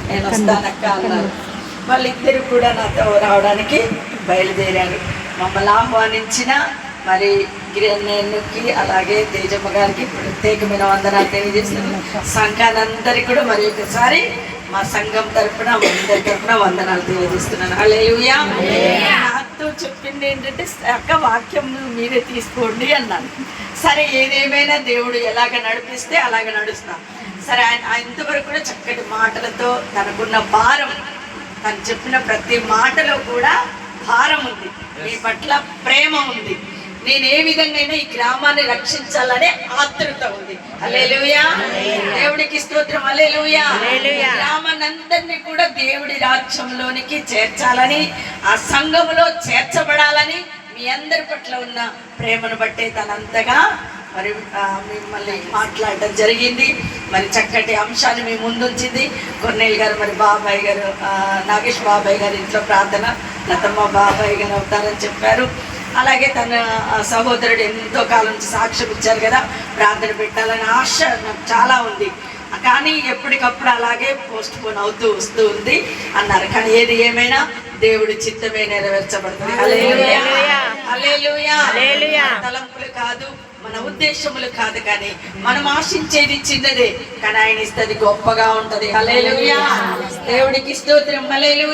నేను వస్తానక్క అన్నారు. వాళ్ళిద్దరు కూడా నాతో రావడానికి బయలుదేరారు. మమ్మల్ని ఆహ్వానించిన మరి గిరిన్నకి అలాగే తేజమ్మ గారికి ప్రత్యేకమైన వందనాలు తెలియజేస్తున్నాను. సంఘానందరికీ కూడా మరి ఒకసారి మా సంఘం తరపున అందరి తరపున వందనాలు తెలియజేస్తున్నాను. హల్లెలూయా. నాతో చెప్పింది ఏంటంటే అక్క వాక్యం మీరే తీసుకోండి అన్నాను. సరే ఏదేమైనా దేవుడు ఎలాగ నడిపిస్తే అలాగ నడుస్తాం. సరే ఆయన ఇంతవరకు కూడా చక్కటి మాటలతో తనకున్న భారం, తను చెప్పిన ప్రతి మాటలో కూడా భారం ఉంది, మీ పట్ల ప్రేమ ఉంది, నేను ఏ విధంగా ఈ గ్రామాన్ని రక్షించాలనే ఆతృత ఉంది. హల్లెలూయా. దేవుడికి స్తోత్రం. హల్లెలూయా. గ్రామాన్ని అందరినీ కూడా దేవుడి రాజ్యంలోనికి చేర్చాలని, ఆ సంఘములో చేర్చబడాలని మీ అందరి పట్ల ఉన్న ప్రేమను బట్టే తనంతగా మరి మిమ్మల్ని మాట్లాడటం జరిగింది. మరి చక్కటి అంశాన్ని మీ ముందుంచింది. కొన్నేళ్ళు గారు మరి బాబాయ్ గారు, నాగేష్ బాబాయ్ గారు ఇంట్లో ప్రార్థన, లతమ్మ బాబాయ్ గారు అవుతారని చెప్పారు. అలాగే తన సహోదరుడు ఎంతో కాలం నుంచి సాక్ష్యం ఇచ్చారు కదా, ప్రార్థన పెట్టాలని ఆశ నాకు చాలా ఉంది. కానీ ఎప్పటికప్పుడు అలాగే పోస్ట్ పోన్ అవుతూ వస్తూ ఉంది అన్నారు. కానీ ఏది ఏమైనా దేవుడి చిత్తమే నెరవేర్చబడుతుంది. హల్లెలూయా. హల్లెలూయా. హల్లెలూయా. తలంపులు కాదు, మన ఉద్దేశములు కాదు, కానీ మనం ఆశించేది చిన్నదే, కానీ ఆయన ఇస్తుంది గొప్పగా ఉంటది. హల్లెలూయా. దేవుడికి స్తోత్రం. హల్లెలూయా.